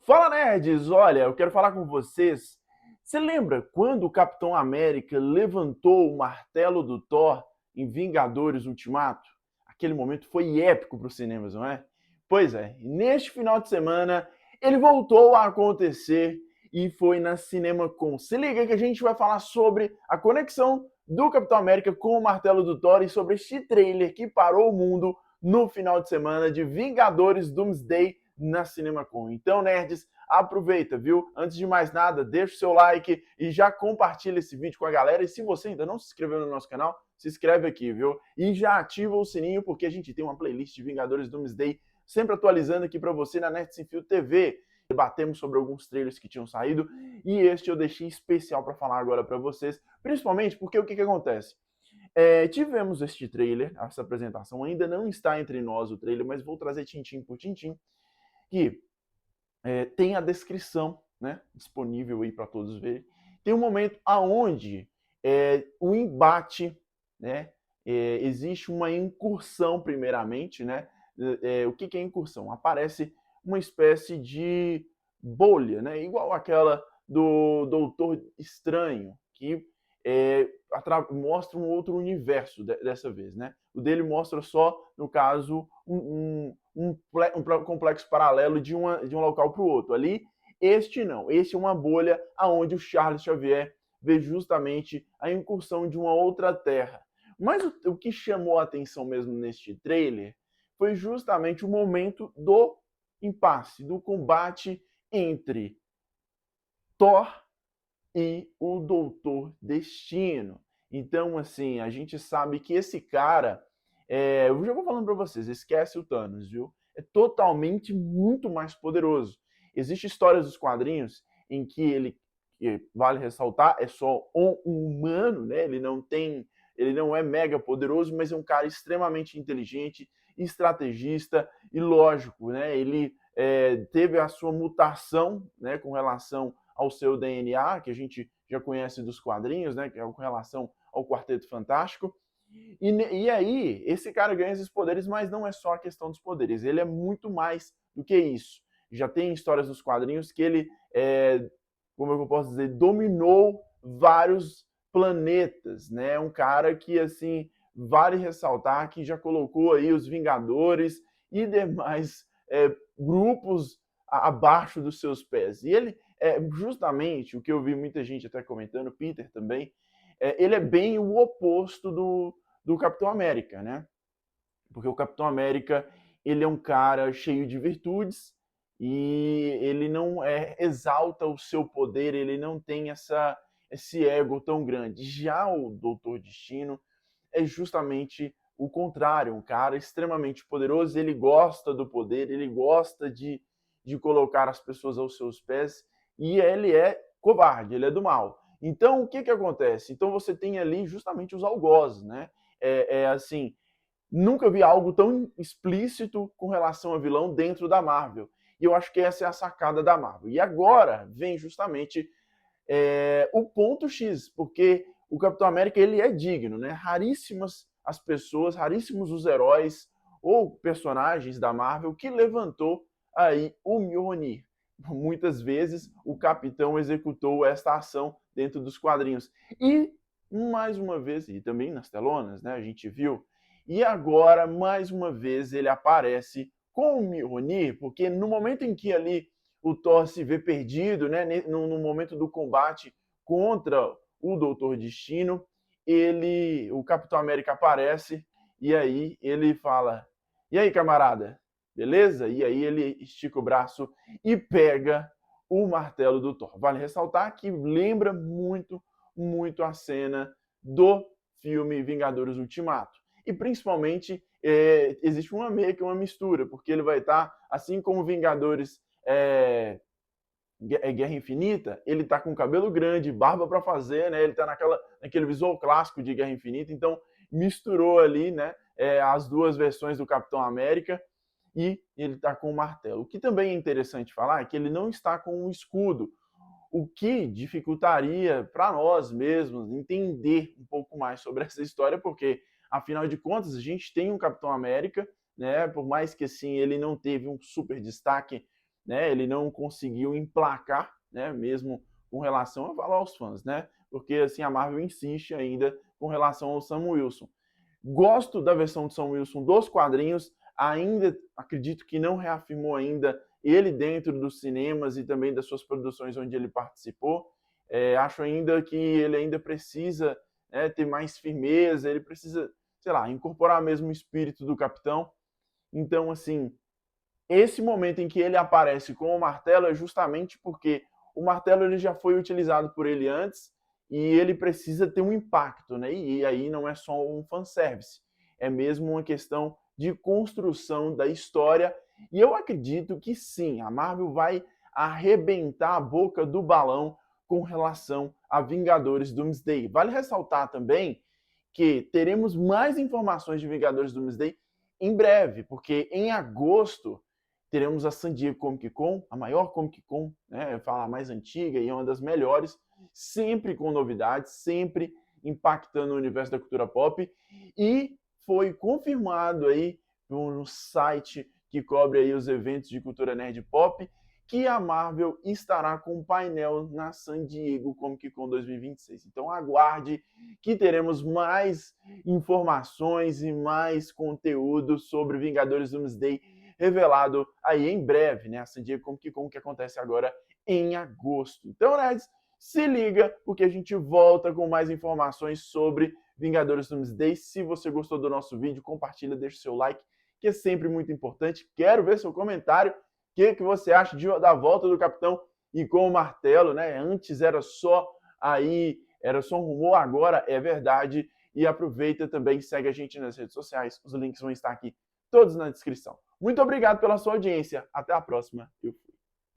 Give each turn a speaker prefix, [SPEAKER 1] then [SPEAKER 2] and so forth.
[SPEAKER 1] Fala, nerds! Olha, eu quero falar com vocês. Você lembra quando o Capitão América levantou o martelo do Thor em Vingadores Ultimato? Aquele momento foi épico para os cinemas, não é? Pois é, neste final de semana ele voltou a acontecer e foi na CinemaCon. Se liga que a gente vai falar sobre a conexão do Capitão América com o martelo do Thor e sobre este trailer que parou o mundo no final de semana de Vingadores Doomsday na CinemaCon. Então, nerds, aproveita, viu? Antes de mais nada, deixa o seu like e já compartilha esse vídeo com a galera. E se você ainda não se inscreveu no nosso canal, se inscreve aqui, viu? E já ativa o sininho, porque a gente tem uma playlist de Vingadores Doomsday sempre atualizando aqui para você na Nerd Sem Fio TV. Debatemos sobre alguns trailers que tinham saído e este eu deixei especial para falar agora para vocês, principalmente porque o que acontece? Tivemos este trailer, essa apresentação ainda não está entre nós o trailer, mas vou trazer tintim por tintim, que tem a descrição, né, disponível aí para todos verem. Tem um momento aonde o embate, né, existe uma incursão primeiramente, né? O que é incursão? Aparece uma espécie de bolha, né, igual aquela do Doutor Estranho, que mostra um outro universo dessa vez, né? O dele mostra só, no caso, um complexo paralelo de um local para o outro. Ali, este não. Este é uma bolha aonde o Charles Xavier vê justamente a incursão de uma outra terra. Mas o que chamou a atenção mesmo neste trailer foi justamente o momento do impasse, do combate entre Thor e o Doutor Destino. Então, assim, a gente sabe que esse cara, eu já vou falando para vocês, esquece o Thanos, viu? É totalmente muito mais poderoso. Existem histórias dos quadrinhos em que ele, vale ressaltar, é só um humano, né? Ele não é mega poderoso, mas é um cara extremamente inteligente, estrategista e lógico, né? Ele teve a sua mutação, né, com relação ao seu DNA, que a gente já conhece dos quadrinhos, né, que é com relação ao Quarteto Fantástico. E aí, esse cara ganha esses poderes, mas não é só a questão dos poderes, ele é muito mais do que isso. Já tem histórias nos quadrinhos que ele, como eu posso dizer, dominou vários planetas, né? Um cara que, assim, vale ressaltar que já colocou aí os Vingadores e demais grupos abaixo dos seus pés. E ele justamente o que eu vi muita gente até comentando, Peter também, ele é bem o oposto do Capitão América, né? Porque o Capitão América, ele é um cara cheio de virtudes e ele não exalta o seu poder, ele não tem esse ego tão grande. Já o Doutor Destino é justamente o contrário, um cara extremamente poderoso, ele gosta do poder, ele gosta de colocar as pessoas aos seus pés e ele é covarde, ele é do mal. Então, o que acontece? Então, você tem ali justamente os algozes, né? Assim, nunca vi algo tão explícito com relação a vilão dentro da Marvel. E eu acho que essa é a sacada da Marvel. E agora vem justamente o ponto X, porque o Capitão América ele é digno, né? Raríssimas as pessoas, raríssimos os heróis ou personagens da Marvel que levantou aí o Mjolnir. Muitas vezes o Capitão executou esta ação dentro dos quadrinhos. E mais uma vez, e também nas telonas, né, a gente viu, e agora mais uma vez ele aparece com o Mjolnir, porque no momento em que ali o Thor se vê perdido, né, no momento do combate contra o Doutor Destino, o Capitão América aparece e aí ele fala: "E aí, camarada? Beleza?" E aí ele estica o braço e pega o martelo do Thor. Vale ressaltar que lembra muito, muito a cena do filme Vingadores Ultimato. E principalmente existe meio que uma mistura, porque ele vai estar, assim como Vingadores Guerra Infinita, ele tá com cabelo grande, barba para fazer, né? Ele tá naquele visual clássico de Guerra Infinita, então misturou ali, né, as duas versões do Capitão América e ele tá com o martelo. O que também é interessante falar é que ele não está com um escudo, o que dificultaria para nós mesmos entender um pouco mais sobre essa história, porque afinal de contas a gente tem um Capitão América, né? Por mais que assim ele não teve um super destaque né? Ele não conseguiu emplacar, né? Mesmo com relação a falar aos fãs, né? Porque assim a Marvel insiste ainda com relação ao Sam Wilson. Gosto da versão de Sam Wilson dos quadrinhos, ainda acredito que não reafirmou ainda ele dentro dos cinemas e também das suas produções onde ele participou. Acho ainda que ele ainda precisa, né, ter mais firmeza, ele precisa, sei lá, incorporar mesmo o espírito do Capitão. Então, assim, esse momento em que ele aparece com o martelo é justamente porque o martelo ele já foi utilizado por ele antes e ele precisa ter um impacto, né? E aí não é só um fanservice, é mesmo uma questão de construção da história. E eu acredito que sim, a Marvel vai arrebentar a boca do balão com relação a Vingadores Doomsday. Vale ressaltar também que teremos mais informações de Vingadores Doomsday em breve, porque em agosto teremos a San Diego Comic Con, a maior Comic Con, né, eu falo a mais antiga e é uma das melhores, sempre com novidades, sempre impactando o universo da cultura pop, e foi confirmado aí no site que cobre aí os eventos de cultura nerd pop, que a Marvel estará com um painel na San Diego Comic Con 2026. Então aguarde que teremos mais informações e mais conteúdo sobre Vingadores Doomsday revelado aí em breve, né? A San Diego Comic Con que acontece agora em agosto. Então, nerds, se liga, porque a gente volta com mais informações sobre Vingadores Doomsday. Se você gostou do nosso vídeo, compartilha, deixa o seu like, que é sempre muito importante. Quero ver seu comentário. O que você acha da volta do Capitão e com o martelo, né? Antes era só um rumor, agora é verdade. E aproveita também, segue a gente nas redes sociais. Os links vão estar aqui todos na descrição. Muito obrigado pela sua audiência. Até a próxima. Eu fui.